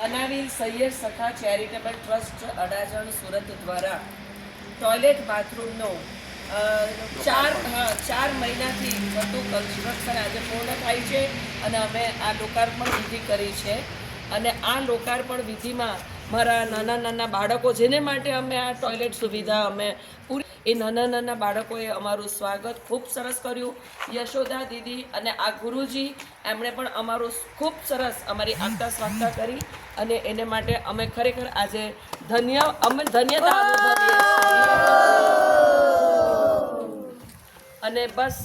અનાવિલ સૈયદ સખા charitable trust Adajan Surat દ્વારા toilet બાથરૂમનો 4 મહિનાથી થતું કન્સ્ટ્રક્શન આજે પૂર્ણ થાય છે અને અમે આ લોકાર્પણ વિધિ કરી છે. અને આ લોકાર્પણ વિધિમાં મારા નાના બાળકો જેને માટે અમે આ ટોયલેટ સુવિધા અમે પૂરી એ નાના બાળકોએ અમારું સ્વાગત ખૂબ સરસ કર્યું. યશોદા દીદી અને આ ગુરુજી એમણે પણ અમારું ખૂબ સરસ અમારી આગતા સ્વાગતા કરી અને એને માટે અમે ખરેખર આજે ધન્યતા અનુભવીએ અને બસ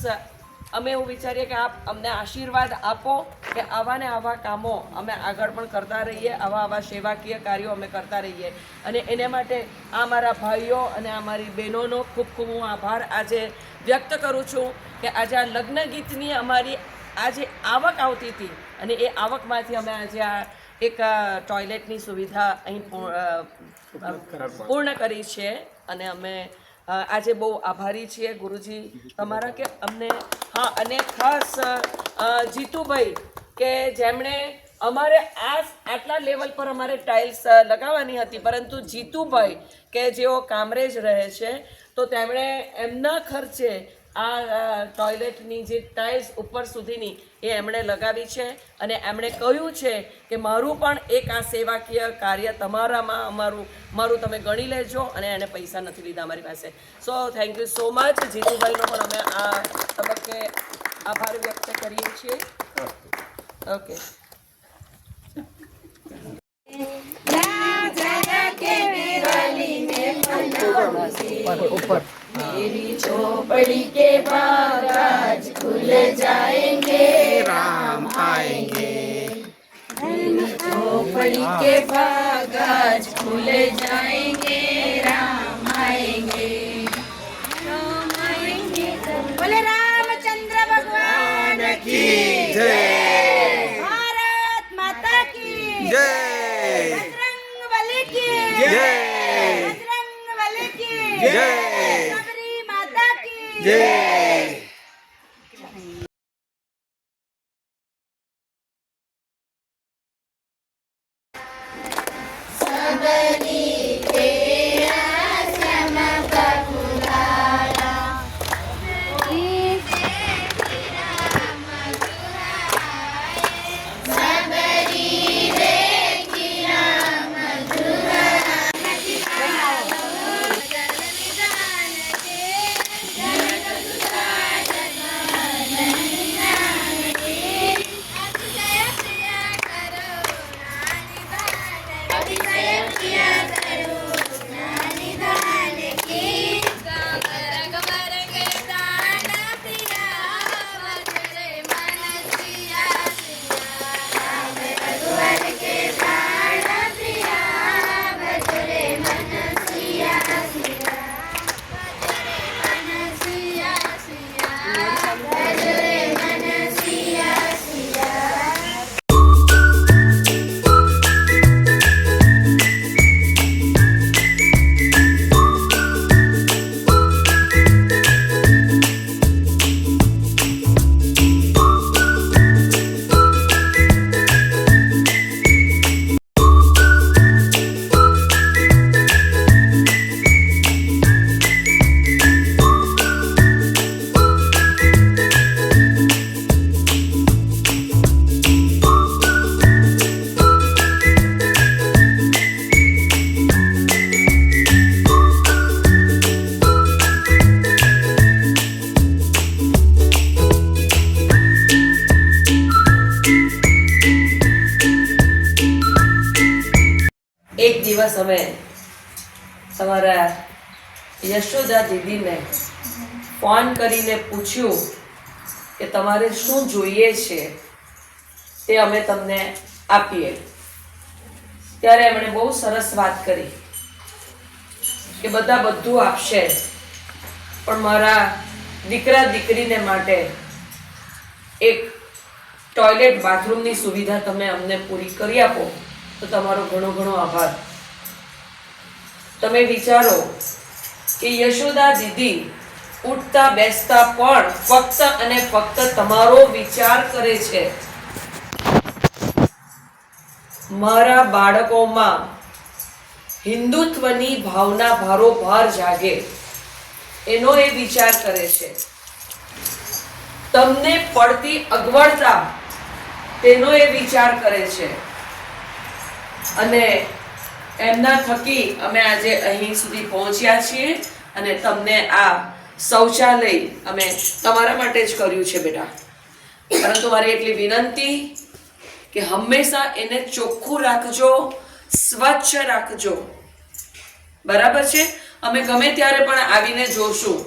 અમે એવું વિચારીએ કે આપ અમને આશીર્વાદ આપો કે આવા ને આવા કામો અમે આગળ પણ કરતા રહીએ, આવા સેવાકીય કાર્યો અમે કરતા રહીએ. અને એને માટે આ મારા ભાઈઓ અને આ મારી બહેનોનો ખૂબ ખૂબ હું આભાર આજે વ્યક્ત કરું છું કે આજે આ લગ્ન ગીતની અમારી આજે આવક આવતી હતી અને એ આવકમાંથી અમે આજે આ એક ટોયલેટની સુવિધા અહીં પૂર્ણ કરી છે. અને અમે આજે બહુ આભારી છીએ ગુરુજી તમારા કે અમને અને ખાસ જીતુભાઈ કે જેમણે અમારે આટલા લેવલ પર અમારે ટાઇલ્સ લગાવવાની હતી, પરંતુ જીતુભાઈ કે જેઓ કામરેજ રહે છે તો તેમણે એમના ખર્ચે આ ટોયલેટની જે ટાઇલ્સ ઉપર સુધીની એ એમણે લગાવી છે અને એમણે કહ્યું છે કે મારું પણ એક આ સેવાકીય કાર્ય તમારામાં મારું તમે ગણી લેજો અને એને પૈસા નથી લીધા અમારી પાસે. So thank you so much. જીતુભાઈનો પણ અમે આ તબક્કે આભાર વ્યક્ત કરીએ છીએ. ઓકે. मेरी झोपड़ी के बाग आज खुल जाएंगे, राम आएंगे. मेरी झोपड़ी के बाग आज खुल जाएंगे, राम आएंगे. राम आएंगे. बोले रामचंद्र भगवान की जय. भारत माता की जय. बजरंगबली की जय. बजरंगबली की जय. એક દિવસ અમે તમારા યશોદા દીદીને ફોન કરીને પૂછ્યું કે તમારે શું જોઈએ છે તે અમે તમને આપીએ. ત્યારે એમણે બહુ સરસ વાત કરી કે બધા બધું આપશે પણ મારા દીકરા દીકરીને માટે એક ટોયલેટ બાથરૂમની સુવિધા તમે અમને પૂરી કરી આપો તો તમારો ઘણો ઘણો આભાર. તમે વિચારો કે યશોદા દીદી ઉઠતા બેસતા પણ ફક્ત અને ફક્ત તમારો વિચાર કરે છે. મારા બાળકોમાં હિન્દુત્વની ભાવના ભારોભાર જાગે એનો એ વિચાર કરે છે. તમને પડતી અગવડતા તેનો એ વિચાર કરે છે. અને એમના થકી અમે આજે અહીં સુધી પહોંચ્યા છીએ. અને તમને આ શૌચાલય અમે તમારા માટે જ કર્યું છે બેટા. પરંતુ મારી એટલી વિનંતી કે હંમેશા એને ચોખ્ખું રાખજો, સ્વચ્છ રાખજો. બરાબર છે? અમે ગમે ત્યારે પણ આવીને જોશું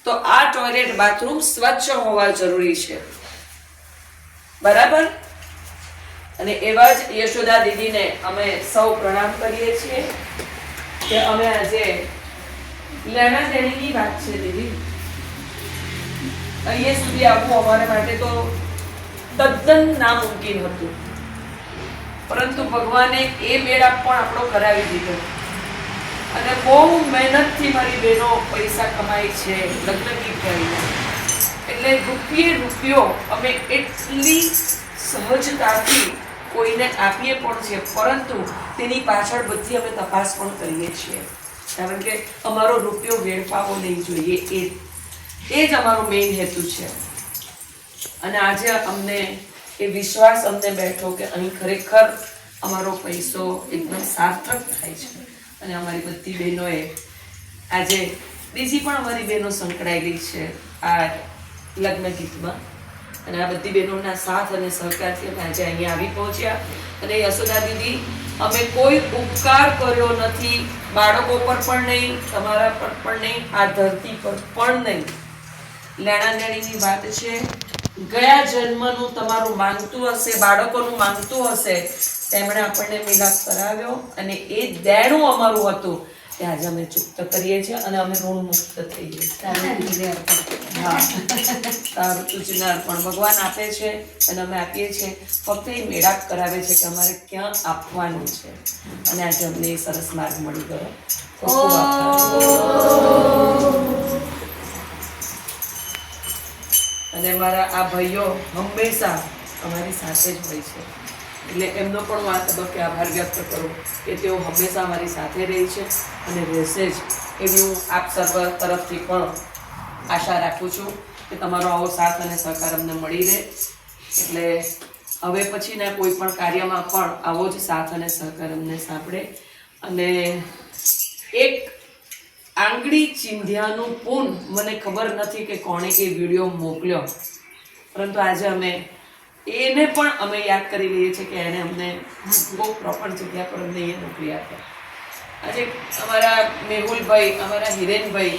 તો આ ટોયલેટ બાથરૂમ સ્વચ્છ હોવા જરૂરી છે. બરાબર? અને એવા જ યશોદા દીદીને અમે સૌ પ્રણામ કરીએ છીએ કે અમે આજે લેણા દેણીની વાત છે દીદી. અહીંયા સુધી આવવું અમારા માટે તો તદ્દન નામુમકિન હતું, પરંતુ ભગવાને એ મેળાપ પણ આપણો કરાવી દીધો. અને બહુ મહેનતથી મારી બહેનો પૈસા કમાઈ છે લગ્ન ગીત કરીને. એટલે રૂપિયો અમે એટલી સહજતાથી કોઈને આપીએ પણ છે, પરંતુ તેની પાછળ બધી અમે તપાસ પણ કરીએ છીએ. કારણ કે અમારો રૂપિયો વેડફાવો નહીં જોઈએ, એ જ અમારો મેઇન હેતુ છે. અને આજે અમને એ વિશ્વાસ અમને બેઠો કે અહીં ખરેખર અમારો પૈસો એકદમ સાર્થક થાય છે. અને અમારી બધી બહેનોએ આજે બીજી પણ અમારી બહેનો સંકળાયેલી છે આ લગ્ન ગીતમાં. અને આ બધી બહેનોના સાથ અને સહકારથી અમે આજે અહીંયા આવી પહોંચ્યા. અને યશોદા દીદી, અમે કોઈ ઉપકાર કર્યો નથી, બાળકો પર પણ નહીં, તમારા પર પણ નહીં, આ ધરતી પર પણ નહીં. લેણા દેણીની વાત છે. ગયા જન્મનું તમારું માંગતું હશે, બાળકોનું માંગતું હશે, તેમણે આપણને મિલાપ કરાવ્યો અને એ દેણું અમારું હતું તે આજે અમે ચૂકત કરીએ છીએ અને અમે ઋણ મુક્ત થઈએ. તારું તુજને અર્પણ ભગવાન આપે છે અને અમે આપીએ છીએ. ફક્ત એ મેળાપ કરાવે છે કે અમારે ક્યાં આપવાનું છે. અને આજે અમને એ સરસ માર્ગ મળી ગયો. અને મારા આ ભાઈઓ હંમેશા અમારી સાથે જ હોય છે, એટલે એમનો પણ હું આ તબક્કે આભાર વ્યક્ત કરું કે તેઓ હંમેશા અમારી સાથે રહી છે અને રહેશે જ. એવી હું આપ સર્વ તરફથી પણ આશા રાખું છું કે તમારો આવો સાથ અને સહકાર અમને મળી રહે. એટલે હવે પછીના કોઈ પણ કાર્યમાં પણ આવો જ સાથ અને સહકાર અમને સાંપડે. અને એક આંગળી ચીંધ્યાનું પૂન, મને ખબર નથી કે કોણે એ વિડીયો મોકલ્યો, પરંતુ આજે અમે એને પણ અમે યાદ કરી લઈએ છીએ કે એને અમને બહુ પ્રોપર જગ્યા પર અમને એ મોકલી આપ્યા. આજે અમારા મેહુલભાઈ, અમારા હિરેનભાઈ,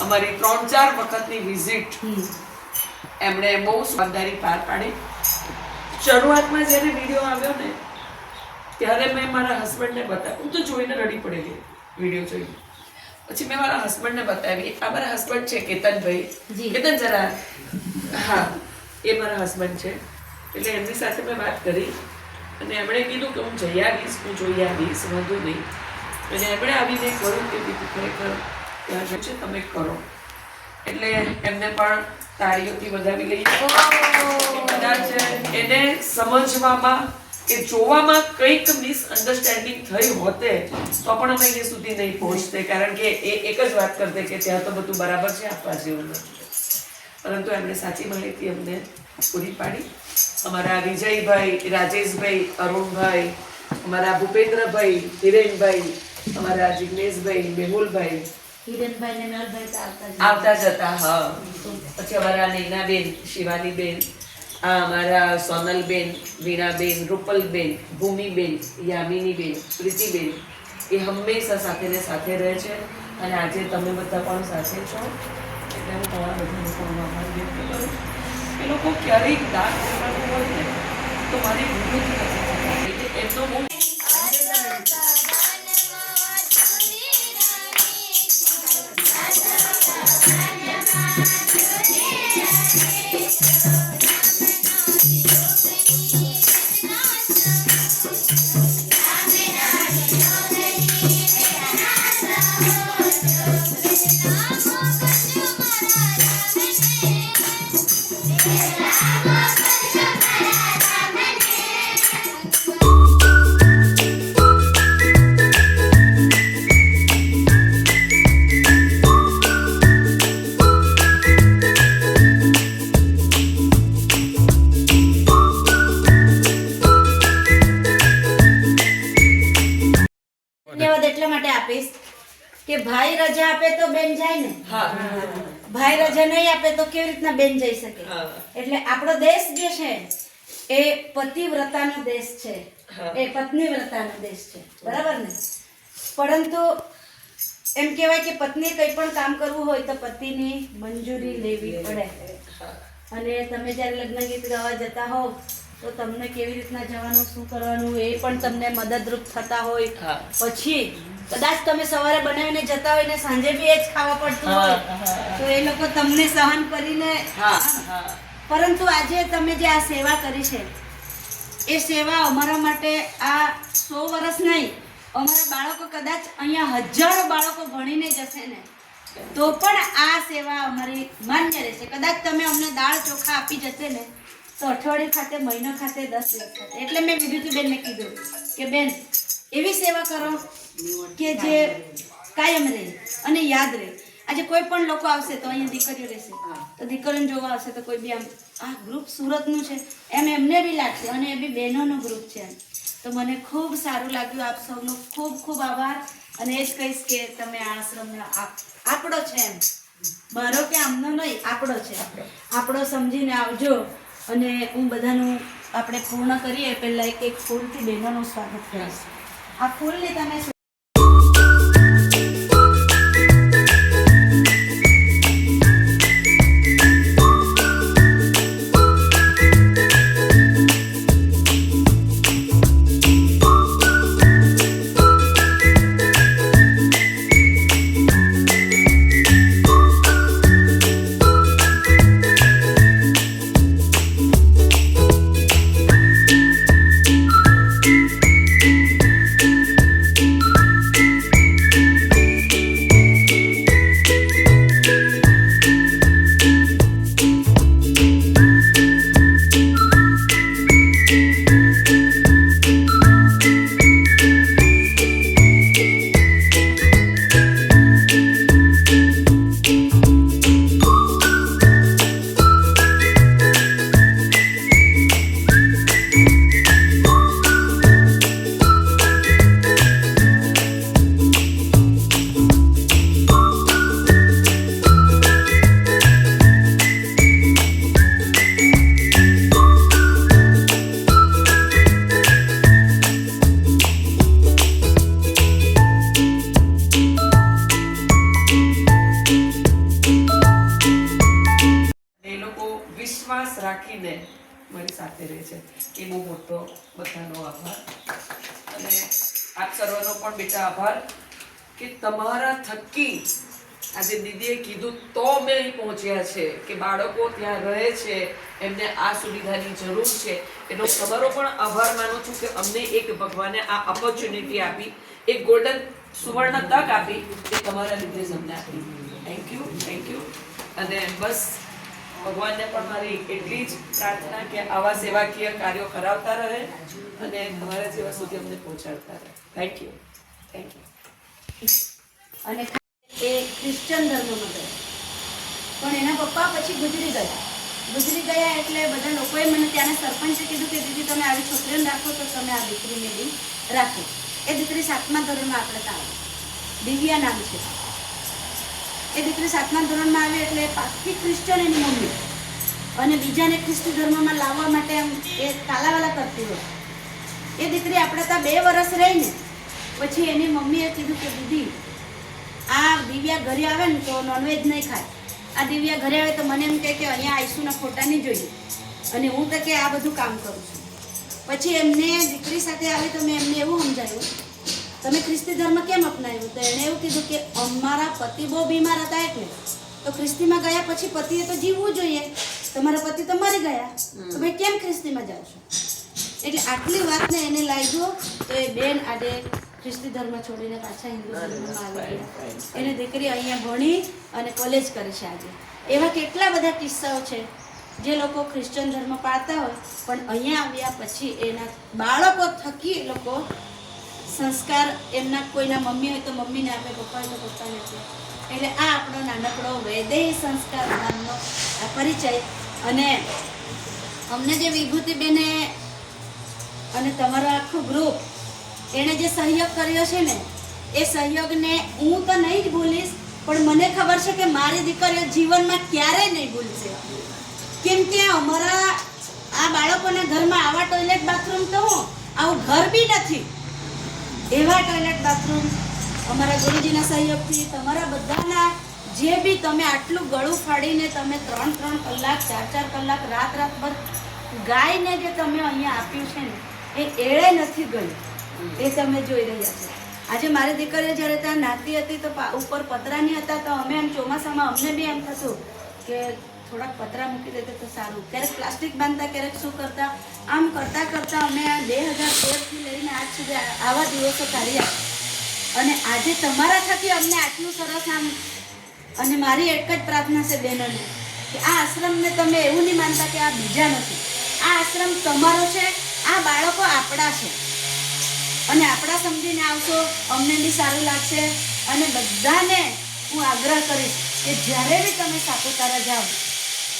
અમારી 3-4 વખતની વિઝિટ એમણે બહુ જવાબદારી પાર પાડી. શરૂઆતમાં જ્યારે વિડીયો આવ્યો ને ત્યારે મેં મારા હસબન્ડને બતાવ્યું. હું તો જોઈને રડી પડેલી વિડીયો જોઈને. પછી મેં મારા હસબન્ડને બતાવી. આ મારા હસબન્ડ છે કેતનભાઈ. કેતન જરા, હા એ મારા હસબન્ડ છે. એટલે એમની સાથે મેં વાત કરી અને એમણે કીધું કે હું જઈ આવીશ, હું જોઈ આવીશ, વાંધો નહીં. અને એમણે આવીને કહ્યું કે બીજું ખરેખર ત્યાં છે, તમે કરો. એટલે એમને પણ તાળીઓથી વધાવી લઈએ. કદાચ એને સમજવામાં કે જોવામાં કંઈક મિસઅન્ડરસ્ટેન્ડિંગ થઈ હોતે તો પણ અમે અહીંયા સુધી નહીં પહોંચતે, કારણ કે એ એક જ વાત કરતે કે ત્યાં તો બધું બરાબર છે, આપવા જેવું નથી. પરંતુ એમણે સાચી માહિતી અમને પૂરી પાડી. અમારા વિજયભાઈ, રાજેશભાઈ, અરુણભાઈ, અમારા ભૂપેન્દ્રભાઈ, હિરેનભાઈ, અમારા જિગ્નેશભાઈ, મેહુલભાઈ, આવતા જતા. હા, પછી અમારા નૈનાબેન, શિવાનીબેન, અમારા સોનલબેન, વીણાબેન, રૂપલબેન, ભૂમિબેન, યામિનીબેન, પ્રીતિબેન, એ હંમેશા સાથે ને સાથે રહે છે. અને આજે તમે બધા પણ સાથે છો, એટલે હું તમારા બધાને પણ આભાર વ્યક્ત કરું. એ લોકો ક્યારેક દાન કરવાનું હોય ને તો મારી વિરુદ્ધ નથી થતા. એમનો બહુ એટલા માટે આપીશ કે ભાઈ રજા આપે તો બેન જાય ને, હા ભાઈ રજા નહીં આપે તો કેવી રીતના બેન જઈ શકે? હા. એટલે આપણો દેશ જે છે એ પતિવ્રતાનો દેશ છે, એ પત્નીવ્રતાનો દેશ છે, બરાબર ને? પરંતુ એમ કહેવાય કે પત્ની કંઈ પણ કામ કરવું હોય તો પતિની મંજૂરી લેવી પડે. અને તમે જ્યારે લગ્ન ગીત ગાવા જતા હોવ તો તમને કેવી રીતના જવાનું, શું કરવાનું, એ પણ તમને મદદરૂપ થતા હોય. પછી કદાચ તમે સવારે બનાવીને જતા હોય ને સાંજે બી એ જ ખાવા પડતું હોય તો એ લોકો તમને સહન કરીને, પરંતુ આજે તમે જે આ સેવા કરી છે એ સેવા અમારા માટે આ 100 વર્ષ નહીં, અમારા બાળકો કદાચ અહીંયા હજારો બાળકો ભણીને જશે ને તો પણ આ સેવા અમારી માન્ય રહેશે. કદાચ તમે અમને દાળ ચોખા આપી જશે ને તો અઠવાડિયું ખાતે, મહિનો ખાતે, 10 દિવસ ખાતે. એટલે મેં વિભૂતિબેનને કીધું કે બેન એવી સેવા કરો કે જે કાયમ રહે અને યાદ રહે. આજે કોઈ પણ લોકો આવશે તો અહીંયા દીકરીઓ રહેશે, તો દીકરીઓને જોવા આવશે તો કોઈ બી આમ આ ગ્રુપ સુરતનું છે એમ એમને બી લાગશે, અને એ બી બહેનોનું ગ્રુપ છે. તો મને ખૂબ સારું લાગ્યું. આપ સૌનો ખૂબ ખૂબ આભાર. અને એ જ કહીશ કે તમે આ આશ્રમને આપણો છે, એમ મારો કે આમનો નહીં, આપણો છે, આપણો સમજીને આવજો. અને હું બધાનું આપણે પૂર્ણ કરીએ પહેલાં એક ફૂલથી બહેનોનું સ્વાગત કરીશ. આ ફૂલની તમે રાખીને મારી સાથે રહે છે, એ બહુ મોટો બધાનો આભાર. અને આપ સર્વનો પણ બેટા આભાર કે તમારા થકી આજે દીદીએ કીધું તો અમે અહીં પહોંચ્યા છે કે બાળકો ત્યાં રહે છે, એમને આ સુવિધાની જરૂર છે. એનો તમારો પણ આભાર માનું છું કે અમને એક ભગવાને આ ઓપોર્ચ્યુનિટી આપી, એક ગોલ્ડન સુવર્ણ તક આપી એ તમારા લીધે જ અમને આપી. Thank you, thank you. અને બસ ભગવાનને પણ મારી એટલી જ પ્રાર્થના કે આવા સેવાકીય કાર્યો કરાવતા રહે અને તમારા જેવા સુધી અમને પહોંચાડતા રહે. Thank you, thank you. અને એ ક્રિશ્ચન ધર્મમાં ગયા, પણ એના પપ્પા પછી ગુજરી ગયા એટલે બધા લોકોએ મને ત્યાંના સરપંચે કીધું કે દીદી તમે આવી છોકરીને રાખો તો તમે આ દીકરીને બી રાખો. એ દીકરી 7મા ધોરણમાં આપણે ત્યાં આવી, દિવ્યા નામ છે. એ દીકરી 7મા ધોરણમાં આવી એટલે પાકી ક્રિશ્ચન એની મમ્મી, અને બીજાને ખ્રિસ્તી ધર્મમાં લાવવા માટે એમ એ કાલાવાલા કરતી હોય. એ દીકરી આપણે ત્યાં 2 વર્ષ રહીને પછી એની મમ્મીએ કીધું કે દીદી આ દિવ્યા ઘરે આવે ને તો નોનવેજ નહીં ખાય, આ દિવ્યા ઘરે આવે તો મને એમ કહે કે અહીંયા આઈસુના ફોટા નહીં જોઈએ, અને હું તો કે આ બધું કામ કરું છું. પછી એમને દીકરી સાથે આવી તો મેં એમને એવું સમજાવ્યું તમે ખ્રિસ્તી ધર્મ કેમ અપનાવ્યું? તો એણે એવું કીધું કે અમારા પતિ બહુ બીમાર હતા એટલે તો ખ્રિસ્તીમાં ગયા પછી પતિએ તો જીવવું જોઈએ, તમારા પતિ તો મરી ગયા તો ભાઈ કેમ ખ્રિસ્તીમાં જાવ છો? એટલે આટલી વાતને એને લાગ્યું તો એ બેન આજે ખ્રિસ્તી ધર્મ છોડીને પાછા હિન્દુ ધર્મમાં આવી ગયા. એને દીકરી અહીંયા ભણી અને કોલેજ કરે છે આજે. એવા કેટલા બધા કિસ્સાઓ છે જે લોકો ક્રિશ્ચન ધર્મ પાળતા હોય પણ અહીંયા આવ્યા પછી એના બાળકો થકી એ લોકો સંસ્કાર, એમના કોઈના મમ્મી હોય તો મમ્મીને આપે, પપ્પા હોય તો પપ્પાને આપે. એટલે આ આપણો નાનકડો વૈદેહી સંસ્કાર ધામનો આ પરિચય. અને અમને જે વિભૂતિબેને અને તમારો આખું ગ્રુપ એણે જે સહયોગ કર્યો છે ને એ સહયોગને હું તો નહીં જ ભૂલીશ, પણ મને ખબર છે કે મારી દીકરીઓ જીવનમાં ક્યારેય નહીં ભૂલશે. કેમ કે અમારા આ બાળકોના ઘરમાં આવા ટોયલેટ બાથરૂમ તો આવું ઘર બી નથી, એવા ટોયલેટ બાથરૂમ અમારા ગુરુજીના સહયોગથી, તમારા બધાના જે બી તમે આટલું ગળું ફાડીને તમે 3-3 કલાક 4-4 કલાક રાતભર ગાયને જે તમે અહીંયા આપ્યું છે ને એ એળે નથી ગયું, એ તમે જોઈ રહ્યા છો. આજે મારી દીકરીઓ જ્યારે ત્યાં નાતી હતી તો ઉપર પતરાની હતા, તો અમે એમ ચોમાસામાં અમને બી એમ થતું કે થોડાક પતરા મૂકી દેતે તો સારું. ક્યારેક પ્લાસ્ટિક બાંધતા, ક્યારેક શું કરતા, આમ કરતાં કરતાં અમે 2013થી લઈને આજ સુધી આવા દિવસો કાઢ્યા. અને આજે તમારા થકી અમને આટલું સરસ આમ, અને મારી એક જ પ્રાર્થના છે બહેનોને કે આ આશ્રમને તમે એવું નહીં માનતા કે આ બીજા નથી, આ આશ્રમ તમારો છે, આ બાળકો આપણા છે. અને આપણા સમજીને આવશો, અમને બી સારું લાગશે. અને બધાને હું આગ્રહ કરીશ કે જ્યારે બી તમે સાપુતારા જાઓ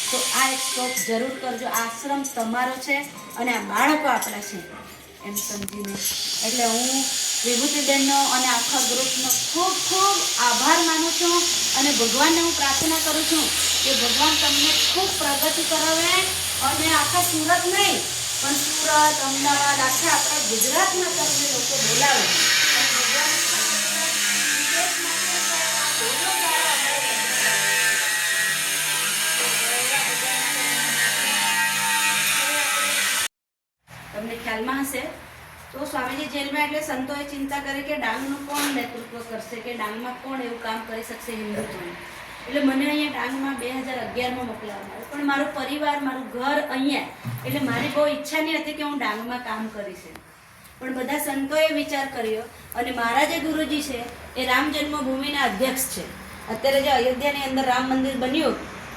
તો આ એક સ્ટોપ જરૂર કરજો. આશ્રમ તમારો છે અને આ બાળકો આપણા છે એમ સમજીને. એટલે હું વિભૂતિબેનનો અને આખા ગ્રુપનો ખૂબ ખૂબ આભાર માનું છું. અને ભગવાનને હું પ્રાર્થના કરું છું કે ભગવાન તમને ખૂબ પ્રગતિ કરાવે. અને આખા સુરત નહીં પણ સુરત, અમદાવાદ, આખા આપણા ગુજરાતમાં તમને લોકો બોલાવે. અને ભગવાન તમને ખ્યાલમાં હશે તો સ્વામીજી જેલમાં એટલે સંતોએ ચિંતા કરી કે ડાંગનું કોણ નેતૃત્વ કરશે, કે ડાંગમાં કોણ એવું કામ કરી શકશે હિન્દુત્વનું. એટલે મને અહીંયા ડાંગમાં 2011માં મોકલાવવામાં આવ્યું. પણ મારો પરિવાર, મારું ઘર અહીંયા, એટલે મારી બહુ ઈચ્છા નહીં હતી કે હું ડાંગમાં કામ કરીશ. પણ બધા સંતોએ વિચાર કર્યો અને મારા જે ગુરુજી છે એ રામ જન્મભૂમિના અધ્યક્ષ છે. અત્યારે જે અયોધ્યાની અંદર રામ મંદિર બન્યું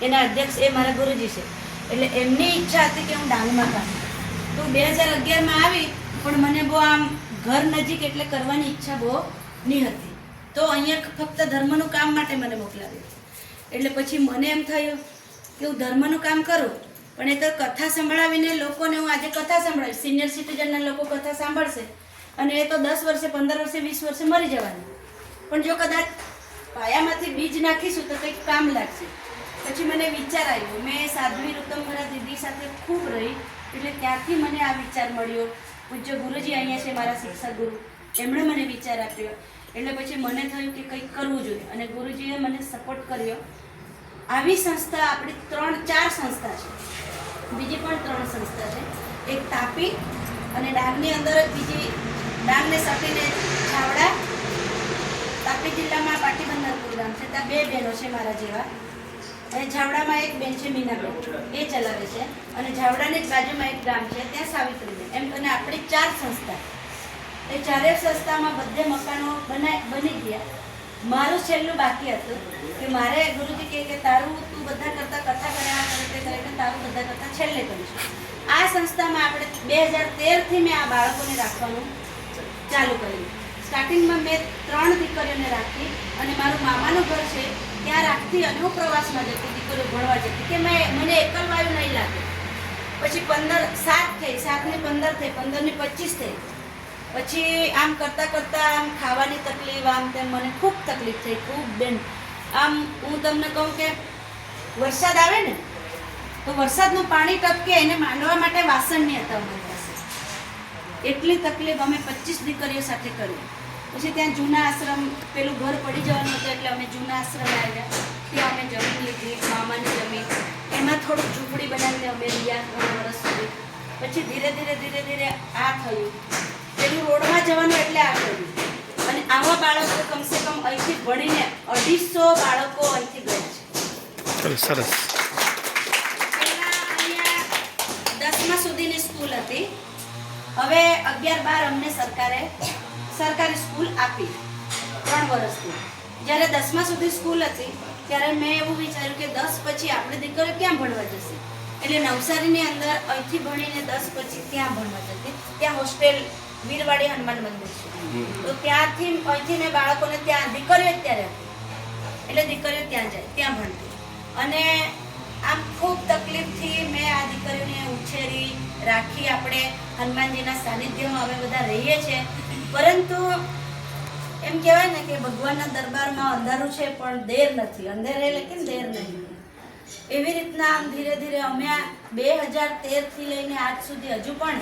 એના અધ્યક્ષ એ મારા ગુરુજી છે. એટલે એમની ઈચ્છા હતી કે હું ડાંગમાં કામ. તો 2011માં આવી, પણ મને બહુ આમ ઘર નજીક એટલે કરવાની ઈચ્છા બહુ નહીં હતી. તો અહીંયા ફક્ત ધર્મનું કામ માટે મને મોકલાવ્યું. એટલે પછી મને એમ થયું કે હું ધર્મનું કામ કરું, પણ એ તો કથા સંભળાવીને લોકોને હું આજે કથા સંભળાવીશ. સિનિયર સિટીઝનના લોકો કથા સાંભળશે અને એ તો 10 વર્ષે, 15 વર્ષે, 20 વર્ષે મરી જવાનું. પણ જો કદાચ પાયામાંથી બીજ નાખીશું તો કંઈક કામ લાગશે. પછી મને વિચાર આવ્યો. મેં સાધ્વી રૂતમભરા દીદી સાથે ખૂબ રહી, એટલે ત્યાંથી મને આ વિચાર મળ્યો. પૂજ્ય ગુરુજી અહીંયા છે, મારા શિક્ષક ગુરુ, એમણે મને વિચાર આપ્યો. એટલે પછી મને થયું કે કંઈક કરવું જોઈએ અને ગુરુજીએ મને સપોર્ટ કર્યો. આવી સંસ્થા આપણી 3-4 સંસ્થા છે, બીજી પણ 3 સંસ્થા છે. એક તાપી અને ડાંગની અંદર જ બીજી, ડાંગને સટીને છાવડા, તાપી જિલ્લામાં પાટીબંદરપુર ગામ છે, ત્યાં 2 બહેનો છે મારા જેવા. અને ઝાવડામાં એક બેન છે મીનાબેન, એ ચલાવે છે. અને ઝાવડાની જ બાજુમાં એક ગામ છે, ત્યાં સાવિત્રીબેન. એમ કરીને આપણી 4 સંસ્થા. એ 4 સંસ્થામાં બધે મકાનો બની ગયા. મારું છેલ્લું બાકી હતું કે મારે ગુરુજી કહે કે તારું તું બધા કરતાં કથા કર્યા કરે તે કરે, તારું બધા કરતાં છેલ્લે કરીશું. આ સંસ્થામાં આપણે 2013થી મેં આ બાળકોને રાખવાનું ચાલુ કર્યું. સ્ટાર્ટિંગમાં મેં 3 દીકરીઓને રાખી અને મારું મામાનું ઘર છે ત્યાં રાખતી અને હું પ્રવાસમાં જતી, દીકરીઓ ભણવા જતી કે મને એકલવાયું નહીં લાગે. પછી 7 થઈ, 7ની 15 થઈ, 15ની 25 થઈ. પછી આમ કરતાં કરતાં આમ ખાવાની તકલીફ, આમ તેમ મને ખૂબ તકલીફ થઈ, ખૂબ બેન. આમ હું તમને કહું કે વરસાદ આવે ને તો વરસાદનું પાણી ટપકે એને માંડવા માટે વાસણ નહીં હતા અમારી પાસે. એટલી તકલીફ અમે 25 દીકરીઓ સાથે કરી. પછી ત્યાં જૂના આશ્રમ, પેલું ઘર પડી જવાનું હતું એટલે અમે જૂના આશ્રમ આવ્યા. ત્યાં અમે જમીન લીધી, મામાની જમીન, એમાં થોડુંક ઝૂંપડી બનાવીને અમે રહ્યા 3 વર્ષ સુધી. પછી ધીરે ધીરે આ થયું, પેલું રોડમાં જવાનું એટલે આ થયું. અને આવા બાળકો કમસે કમ અહીંથી ભણીને 250 બાળકો અહીંથી ગયા છે. સરસ. પહેલા અહીંયા 10મા સુધીની સ્કૂલ હતી, હવે 11-12 અમને સરકારી સ્કૂલ આપી 3 વર્ષથી. જ્યારે 10મા સુધી સ્કૂલ હતી ત્યારે મેં એવું વિચાર્યું કે 10 પછી આપણે દીકરીઓ ક્યાં ભણવા જશે. એટલે નવસારીની અંદર અહીંથી ભણીને 10 પછી ત્યાં ભણવા જતી. ત્યાં હોસ્ટેલ વીરવાડી હનુમાન મંદિર છે, તો ત્યાંથી અહીંથી મેં બાળકોને ત્યાં, દીકરીઓ ત્યારે હતી એટલે દીકરીઓ ત્યાં જાય, ત્યાં ભણતી. અને આમ ખૂબ તકલીફથી મેં આ દીકરીઓને ઉછેરી રાખી. આપણે હનુમાનજીના સાનિધ્યમાં હવે બધા રહીએ છીએ, પરંતુ એમ કહેવાય ને કે ભગવાનના દરબારમાં અંધારું છે પણ દેર નથી, અંધેરે લેકિન દેર નહીં. એવી રીતના આમ ધીરે ધીરે અમે 2013 થી લઈને આજ સુધી હજુ પણ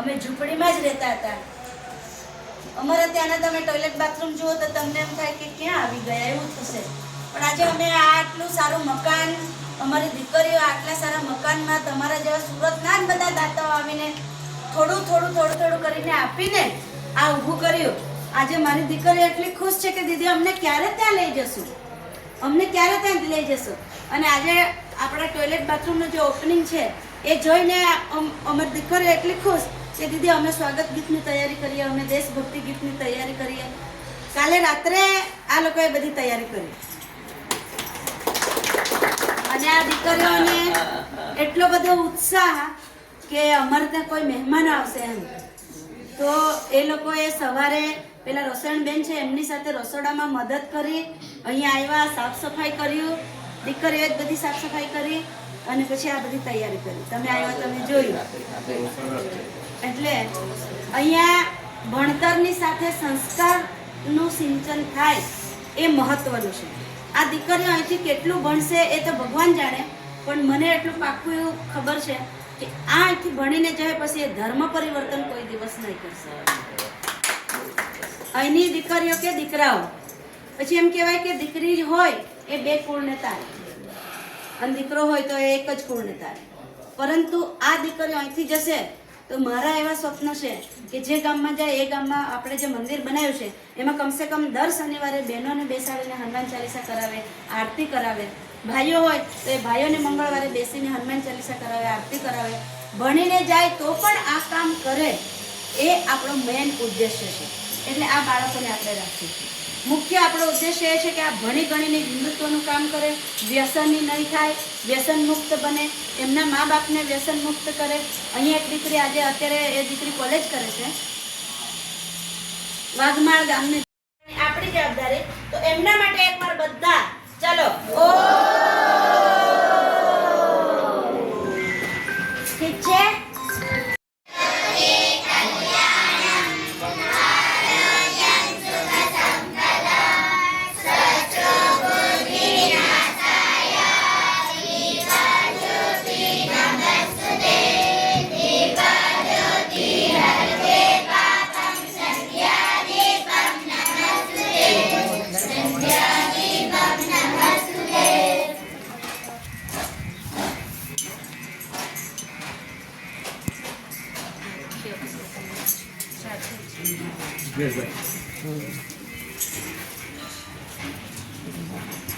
અમે ઝૂંપડીમાં જ રહેતા હતા. અમારા ત્યાંના તમે ટોયલેટ બાથરૂમ જુઓ તો તમને એમ થાય કે ક્યાં આવી ગયા એવું થશે. પણ આજે અમે આટલું સારું મકાન, અમારી દીકરીઓ આટલા સારા મકાનમાં તમારા જેવા સુરતના જ બધા દાતાઓ આવીને થોડું કરીને આપીને આ ઊભું કર્યું. આજે મારી દીકરી એટલી ખુશ છે કે દીદી અમને ક્યારે ત્યાં લઈ જશું, અમને ક્યારે ત્યાં લઈ જશો. અને આજે આપણા ટોયલેટ બાથરૂમનું જે ઓપનિંગ છે એ જોઈને અમારી દીકરી એટલી ખુશ કે દીદી અમે સ્વાગત ગીતની તૈયારી કરીએ, અમે દેશભક્તિ ગીતની તૈયારી કરીએ. કાલે રાત્રે આ લોકોએ બધી તૈયારી કરી અને આ દીકરીઓને એટલો બધો ઉત્સાહ કે અમારે ત્યાં કોઈ મહેમાન આવશે એમ. તો એ લોકોએ સવારે પેલા રસોઈબેન છે એમની સાથે રસોડામાં મદદ કરી, અહીંયા આવ્યા, સાફ સફાઈ કર્યું, દીકરીઓએ જ બધી સાફ સફાઈ કરી અને પછી આ બધી તૈયારી કરી. તમે આવ્યા, તમે જોયું. એટલે અહીંયા ભણતરની સાથે સંસ્કારનું સિંચન થાય એ મહત્વનું છે. આ દીકરીઓ અહીંથી કેટલું ભણશે એ તો ભગવાન જાણે, પણ મને એટલું પાક્કું એવું ખબર છે કે આ અહીંથી ભણીને જાય પછી એ ધર્મ પરિવર્તન કોઈ દિવસ નહીં કરશે. અહીંની દીકરીઓ કે દીકરાઓ, પછી એમ કહેવાય કે દીકરી હોય એ 2 કુળને તારે અને દીકરો હોય તો એ એક જ કુળને તારે. પરંતુ આ દીકરીઓ અહીંથી જશે તો મારા એવા સ્વપ્ન છે કે જે ગામમાં જાય એ ગામમાં આપણે જે મંદિર બનાવ્યું છે એમાં કમસે કમ દર શનિવારે બહેનોને બેસાડીને હનુમાન ચાલીસા કરાવે, આરતી કરાવે. ભાઈઓ હોય તો એ ભાઈઓને મંગળવારે બેસીને હનુમાન ચાલીસા કરાવે, આરતી કરાવે. ભણીને જાય તો પણ આ કામ કરે એ આપણો મેઇન ઉદ્દેશ્ય છે. એટલે આ બાળકોને આપણે રાખીશું. મુખ્ય આપણો ઉદ્દેશ્ય એ છે કે આ ભણી ગણીને હિન્દુત્વનું કામ કરે, વ્યસનની નહીં થાય, વ્યસન મુક્ત બને, એમના મા બાપને વ્યસન મુક્ત કરે. અહીંયા એક દીકરી આજે અત્યારે એ દીકરી કોલેજ કરે છે વાઘમાળ ગામની. આપણી જવાબદારી તો એમના માટે એકવાર બધા ચલો ઓ ઠીક છે.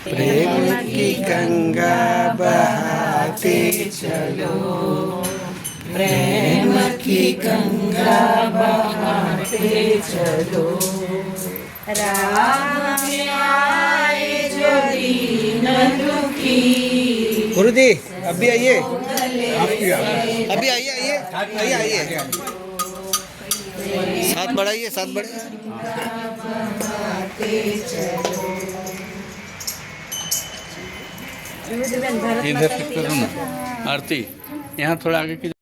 प्रेम की गंगा बहाते चलो, प्रेम की गंगा बहाते चलो, राम आए जो दीन दुखी. गुरुजी अभी आइए, अभी आइए आइए आइए आइए, साथ बढ़ाइए, साथ बढ़ाइए. इधर से करो ना आरती, यहाँ थोड़ा आगे की